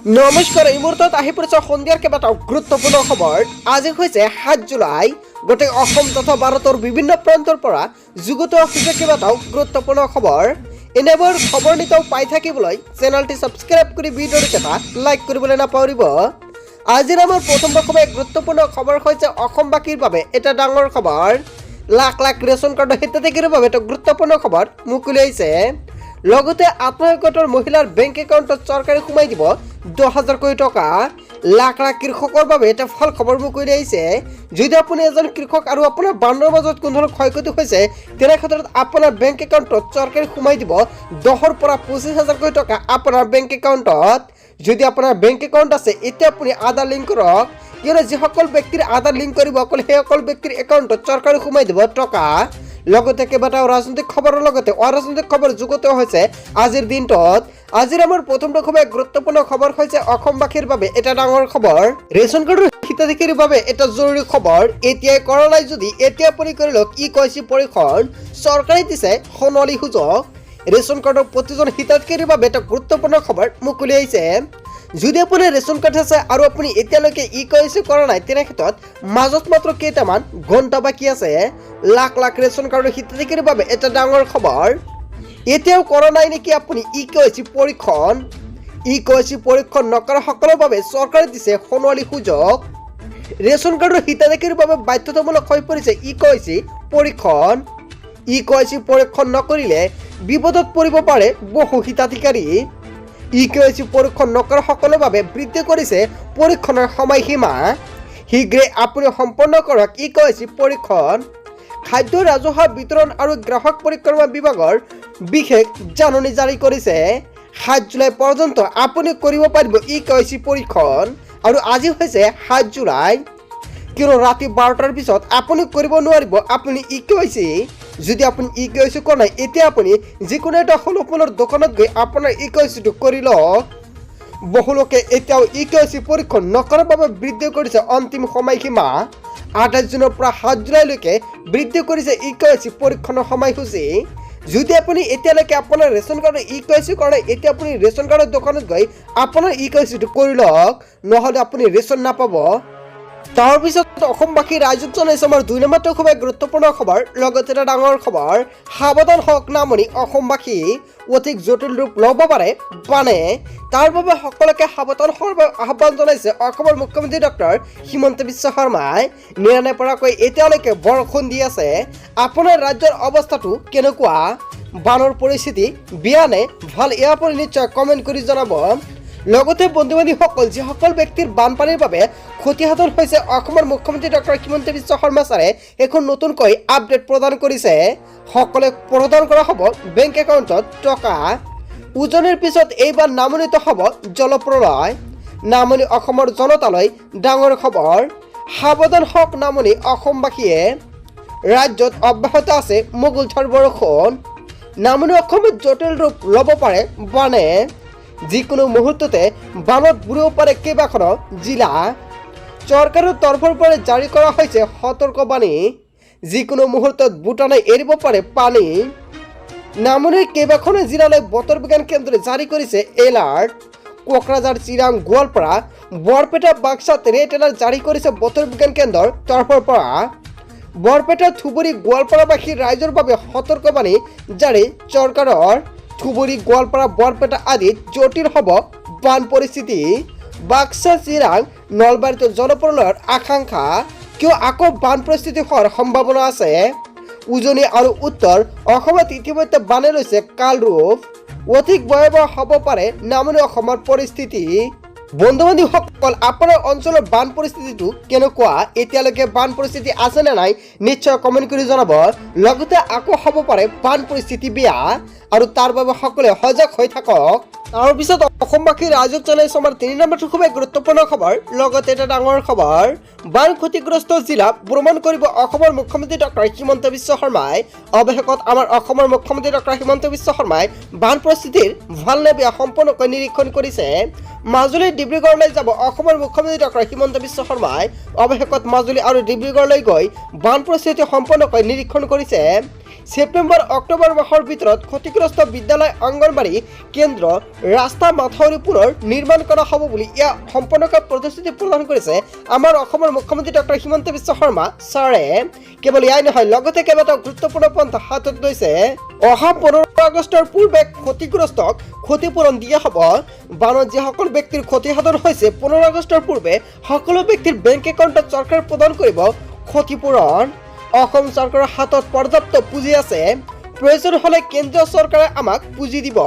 নমস্কাৰ, এই মুহূৰ্তত আহি পৰিছে সন্ধিয়াৰ কেইবাটাও গুৰুত্বপূৰ্ণ খবৰ। আজি হৈছে 7 জুলাই। গোটেই অসম তথা ভাৰতৰ বিভিন্ন প্ৰান্তৰ পৰা যুগুত হৈছে কেইবাটাও গুৰুত্বপূৰ্ণ খবৰ। এনেবোৰ খবৰ নিতৌ পাই থাকিবলৈ চেনেলটি ছাবস্ক্ৰাইব কৰি ভিডিঅ'টো এটা লাইক কৰিবলৈ নাপাহৰিব। আজিৰ আমাৰ প্ৰথম গুৰুত্বপূৰ্ণ খবৰ হৈছে অসমবাসীৰ বাবে এটা ডাঙৰ খবৰ। লাখ লাখ ৰেচন কাৰ্ডৰ হিতাধিকাৰীৰ বাবে এটা গুৰুত্বপূৰ্ণ খবৰ মুকলি হৈছে। লগতে আত্মসহায়ক মহিলাৰ বেংক একাউণ্টত চৰকাৰে সোমাই দিব 10,000 কোটি টকা। লাখ লাখ কৃষকৰ বাবে এটা ভাল খবৰ মুকলি আহিছে। যদি আপুনি এজন কৃষক আৰু আপোনাৰ বানৰ মাজত কোনো ধৰণৰ ক্ষয়ক্ষতি হৈছে, তেনে ক্ষেত্ৰত আপোনাৰ বেংক একাউণ্টত চৰকাৰে সোমাই দিব 10,000 পৰা 25,000 কোটি টকা আপোনাৰ বেংক একাউণ্টত। যদি আপোনাৰ বেংক একাউণ্ট আছে, এতিয়া আপুনি আধাৰ লিংক কৰক, কিয়নো যিসকল ব্যক্তিৰ আধাৰ লিংক কৰিব অকল সেইসকল ব্যক্তিৰ একাউণ্টত চৰকাৰে সোমাই দিব টকা। লগতে কেইবাটাও ৰাজনৈতিক খবৰৰ লগতে অৰাজনৈতিক খবৰ যুগুত হৈছে আজিৰ দিনটোত। আজিৰ আমাৰ প্ৰথমটো গুৰুত্বপূৰ্ণ খবৰ হৈছে অসমবাসীৰ বাবে এটা ডাঙৰ খবৰ। ৰেচন কাৰ্ডৰ হিতাধিকাৰীৰ বাবে এটা জৰুৰী খবৰ। এতিয়াই কৰা নাই যদি এতিয়া আপুনি কৰি লওক। ই-KYC পৰীক্ষণ চৰকাৰে দিছে সোণালী সুযোগ। ৰেচন কাৰ্ডৰ প্ৰতিজন হিতাধিকাৰীৰ বাবে এটা গুৰুত্বপূৰ্ণ খবৰ মুকলি আহিছে। যদি আপোনাৰ ৰেচন কাৰ্ড আছে আৰু আপুনি এতিয়ালৈকে ই-KYC কৰা নাই, তেনে ক্ষেত্ৰত মাজত মাত্ৰ কেইটামান ঘণ্টা বাকী আছে। লাখ লাখ ৰেচন কাৰ্ডৰ হিতাধিকাৰীৰ বাবে এটা ডাঙৰ খবৰ। এতিয়াও কৰা নাই নেকি আপুনি ই-KYC পৰীক্ষণ? ই-KYC পৰীক্ষণ নকৰা সকলৰ বাবে চৰকাৰে দিছে সোণালী সুযোগ। ৰেচন কাৰ্ডৰ হিতাধিকাৰীৰ বাবে বাধ্যতামূলক হৈ পৰিছে ই-KYC পৰীক্ষণ। ই-KYC পৰীক্ষণ নকৰিলে বিপদত পৰিব পাৰে বহু হিতাধিকাৰী। ই-KYC পৰীক্ষণ নকৰা সকলৰ বাবে বৃদ্ধি কৰিছে পৰীক্ষণৰ সময়সীমা। শীঘ্ৰে আপুনি সম্পন্ন কৰক ই-KYC পৰীক্ষণ। খাদ্য ৰাজহুৱা বিতৰণ আৰু গ্ৰাহক পৰিক্ৰমা বিভাগৰ বিশেষ জাননী জাৰি কৰিছে। 7 জুলাই পৰ্যন্ত আপুনি কৰিব পাৰিব ই-KYC পৰীক্ষণ। আৰু আজি হৈছে 7 জুলাই, কিয়নো ৰাতি 12টাৰ পিছত আপুনি কৰিব নোৱাৰিব আপুনি ই-KYC। যদি আপুনি ই-KYC কৰা নাই, এতিয়া আপুনি যিকোনো এটা ফলৰ দোকানত গৈ আপোনাৰ ই-KYCটো কৰি লওক। বহু লোকে এতিয়াও ই-KYC পৰীক্ষণ নকৰাৰ বাবে বৃদ্ধি কৰিছে অন্তিম সময়সীমা। 28 জুনৰ পৰা 7 জুলাইলৈকে বৃদ্ধি কৰিছে ই-KYC পৰীক্ষণৰ সময়সূচী। যদি আপুনি এতিয়ালৈকে আপোনাৰ ৰেচন কাৰ্ডৰ ই-KYC কৰা নাই, এতিয়া আপুনি ৰেচন কাৰ্ডৰ দোকানত গৈ আপোনাৰ ই-KYCটো কৰি লওক, নহ'লে আপুনি ৰেচন নাপাব। তাৰপিছত অসমবাসী ৰাইজক জনাইছে আমাৰ 2 নম্বৰটো খুবেই গুৰুত্বপূৰ্ণ খবৰ। লগতে এটা ডাঙৰ খবৰ, সাৱধান হওক নামনি অসমবাসী, অধিক জটিল ৰূপ ল'ব পাৰে বানে। তাৰ বাবে সকলোকে সাৱধান হোৱাৰ আহ্বান জনাইছে অসমৰ মুখ্যমন্ত্ৰী ডক্টৰ হিমন্ত বিশ্ব শৰ্মাই। নিৰানে পৰাকৈ এতিয়ালৈকে বৰষুণ দি আছে। আপোনাৰ ৰাজ্যৰ অৱস্থাটো কেনেকুৱা? বানৰ পৰিস্থিতি বেয়া নে ভাল? ইয়াৰ পৰা নিশ্চয় কমেণ্ট কৰি জনাব। লগতে বন্ধু বান্ধৱীসকল, যিসকল ব্যক্তিৰ বানপানীৰ বাবে ক্ষতিসাধন হৈছে, অসমৰ মুখ্যমন্ত্ৰী ডক্টৰ হিমন্ত বিশ্ব শৰ্মা ছাৰে এখন নতুনকৈ আপডেট প্ৰদান কৰিছে। সকলোৱে প্ৰদান কৰা হ'ব বেংক একাউণ্টত টকা। উজনিৰ পিছত এইবাৰ নামনিত হ'ব জলপ্ৰলয়। নামনি অসমৰ জনতালৈ ডাঙৰ খবৰ। সাৱধান হওক নামনি অসমবাসীয়ে। ৰাজ্যত অব্যাহত আছে মুষলধাৰ বৰষুণ। নামনি অসমত জটিল ৰূপ ল'ব পাৰে বানে। যিকোনো মুহূৰ্ততে বানত বুৰিব পাৰে কেইবাখনো জিলা। চৰকাৰৰ তৰফৰ পৰা জাৰি কৰা হৈছে সতৰ্কবাণী। যিকোনো মুহূৰ্তত ভূটানে এৰিব পাৰে পানী। নামনিৰ কেইবাখনো জিলালৈ বতৰ বিজ্ঞান কেন্দ্ৰই জাৰি কৰিছে এলাৰ্ট। কোকৰাঝাৰ, চিৰাং, গোৱালপাৰা, বৰপেটা, বাক্সাত ৰেড এলাৰ্ট জাৰি কৰিছে বতৰ বিজ্ঞান কেন্দ্ৰৰ তৰফৰ পৰা। বৰপেটা, ধুবুৰী, গোৱালপাৰাবাসী ৰাইজৰ বাবে সতৰ্কবাণী জাৰি চৰকাৰৰ। ধুবুৰী, গোৱালপাৰা, বৰপেটা আদিত জটিল হ'ব বান পৰিস্থিতি। বাক্সা, চিৰাং, নলবাৰীতো জলপ্ৰলয়ৰ আশংকা, কিয় আকৌ বান পৰিস্থিতি হোৱাৰ সম্ভাৱনা আছে। উজনি আৰু উত্তৰ অসমত ইতিমধ্যে বানে লৈছে কাল ৰূপ। অধিক ভয়াৱহ হ'ব পাৰে নামনি অসমৰ পৰিস্থিতি। বন্ধু বান্ধৱীসকল, আপোনাৰ অঞ্চলৰ বান পৰিস্থিতিটো কেনেকুৱা? এতিয়ালৈকে বান পৰিস্থিতি আছে নে নাই নিশ্চয় কমেণ্ট কৰি জনাব। লগতে আকৌ হ'ব পাৰে বান পৰিস্থিতি বেয়া, আৰু তাৰ বাবে সকলোৱে সজাগ হৈ থাকক। তাৰপিছত অসমবাসী ৰাইজক জনাইছো আমাৰ 3 নম্বৰটো খুবেই গুৰুত্বপূৰ্ণ খবৰ। লগতে এটা ডাঙৰ খবৰ, বান ক্ষতিগ্ৰস্ত জিলা ভ্ৰমণ কৰিব অসমৰ মুখ্যমন্ত্ৰী ডক্টৰ হিমন্ত বিশ্ব শৰ্মাই। অৱশেষত আমাৰ অসমৰ মুখ্যমন্ত্ৰী ডক্টৰ হিমন্ত বিশ্ব শৰ্মাই বান পৰিস্থিতিৰ ভাল নে বেয়া সম্পূৰ্ণকৈ নিৰীক্ষণ কৰিছে। মাজুলী, ডিব্ৰুগড়লৈ যাব অসমৰ মুখ্যমন্ত্ৰী ডক্টৰ হিমন্ত বিশ্ব শৰ্মাই অৱশেষত মাজুলী আৰু ডিব্ৰুগড়লৈ গৈ বান পৰিস্থিতি সম্পূৰ্ণকৈ নিৰীক্ষণ কৰিছে। ছেপ্টেম্বৰ অক্টোবৰ মাহৰ ভিতৰত ক্ষতিগ্ৰস্ত বিদ্যালয় অংগনবাড়ী কেন্দ্ৰ ৰাস্তা মাথাউৰি পুনৰ নিৰ্মাণ কৰা হ'ব বুলি ইয়াৰ সম্পূৰ্ণকৈ প্ৰতিশ্ৰুতি প্ৰদান কৰিছে আমাৰ অসমৰ মুখ্যমন্ত্ৰী ডক্টৰ হিমন্ত বিশ্ব শৰ্মা ছাৰে। কেৱল ইয়াই নহয়, লগতে কেইবাটাও গুৰুত্বপূৰ্ণ পন্থা হাতত লৈছে। অহা 15 আগষ্টৰ পূৰ্বে ক্ষতিগ্ৰস্তক ক্ষতিপূৰণ দিয়া হ'ব। বানত যিসকল ব্যক্তিৰ ক্ষতিসাধন হৈছে 15 আগষ্টৰ পূৰ্বে সকলো ব্যক্তিৰ বেংক একাউণ্টত চৰকাৰে প্ৰদান কৰিব ক্ষতিপূৰণ। অসম চৰকাৰৰ হাতত পৰ্যাপ্ত পুঁজি আছে, প্ৰয়োজন হ'লে কেন্দ্ৰীয় চৰকাৰে আমাক পুঁজি দিব।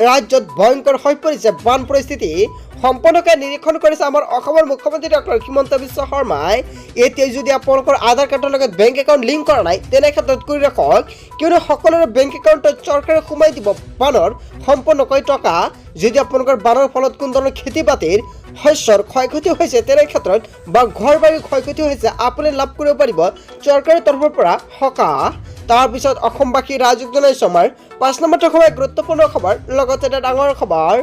ৰাজ্যত ভয়ংকৰ হৈ পৰিছে বান পৰিস্থিতি সম্পূৰ্ণকৈ নিৰীক্ষণ কৰিছে আমাৰ অসমৰ মুখ্যমন্ত্ৰী ডক্টৰ হিমন্ত বিশ্ব শৰ্মাই। এতিয়া যদি আপোনালোকৰ আধাৰ কাৰ্ডৰ লগত বেংক একাউণ্ট লিংক কৰা নাই তেনে ক্ষেত্ৰত কৰি ৰাখক, কিয়নো সকলোৰে বেংক একাউণ্টত চৰকাৰে সোমাই দিব বানৰ সম্পূৰ্ণকৈ টকা। যদি আপোনালোকৰ বানৰ ফলত কোনো ধৰণৰ খেতি বাতিৰ শস্যৰ ক্ষয়ক্ষতি হৈছে তেনে ক্ষেত্ৰত বা ঘৰ বাৰীৰ ক্ষয়ক্ষতি হৈছে আপুনি লাভ কৰিব পাৰিব চৰকাৰৰ তৰফৰ পৰা সকাহ। তাৰপিছত অসমবাসী ৰাজুক জনাইছো আমাৰ 5 নম্বৰটো সময় গুৰুত্বপূৰ্ণ খবৰ, লগতে এটা ডাঙৰ খবৰ।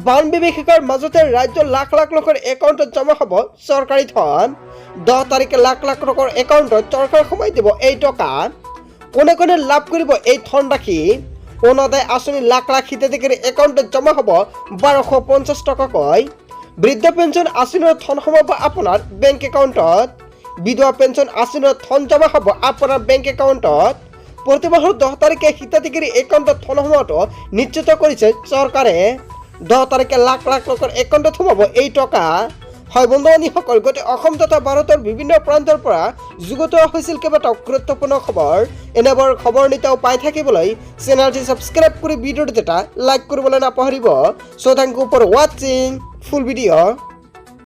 বান বিভীষিকাৰ মাজতে ৰাজ্যৰ লাখ লাখ লোকৰ একাউণ্টত জমা হ'ব চৰকাৰী ধন। 10 তাৰিখে লাখ লাখ লোকৰ একাউণ্টত চৰকাৰে সোমাই দিব এই টকা। কোনে কোনে লাভ কৰিব এই ধন ৰাশি? অৰুণোদয় আঁচনি লাখ লাখ হিতাধিকাৰীৰ একাউণ্টত জমা হ'ব 1250 টকাকৈ। বৃদ্ধ পেঞ্চন আঁচনিৰ ধন সোমাব আপোনাৰ বেংক একাউণ্টত। বিধৱা পেঞ্চন আঁচনিৰ ধন জমা হ'ব আপোনাৰ বেংক একাউণ্টত। প্ৰতিমাহৰ 10 তাৰিখে হিতাধিকাৰী একাউণ্টত ধন সোমোৱাটো নিশ্চিত কৰিছে চৰকাৰে। 10 তাৰিখে লাখ লাখ লোকৰ একাউণ্টত সোমাব এই টকা। হয় বন্ধুবান্ধৱীসকল, গোটেই অসম তথা ভাৰতৰ বিভিন্ন প্ৰান্তৰ পৰা যুগুত হৈছিল কেইবাটাও গুৰুত্বপূৰ্ণ খবৰ। এনেবোৰ খবৰ নিতৌ পাই থাকিবলৈ চেনেলটি ছাবস্ক্ৰাইব কৰি ভিডিঅ'টো এটা লাইক কৰিবলৈ নাপাহৰিব। চ' থেংক ইউ ফৰ ৱাচিং ফুল ভিডিঅ'।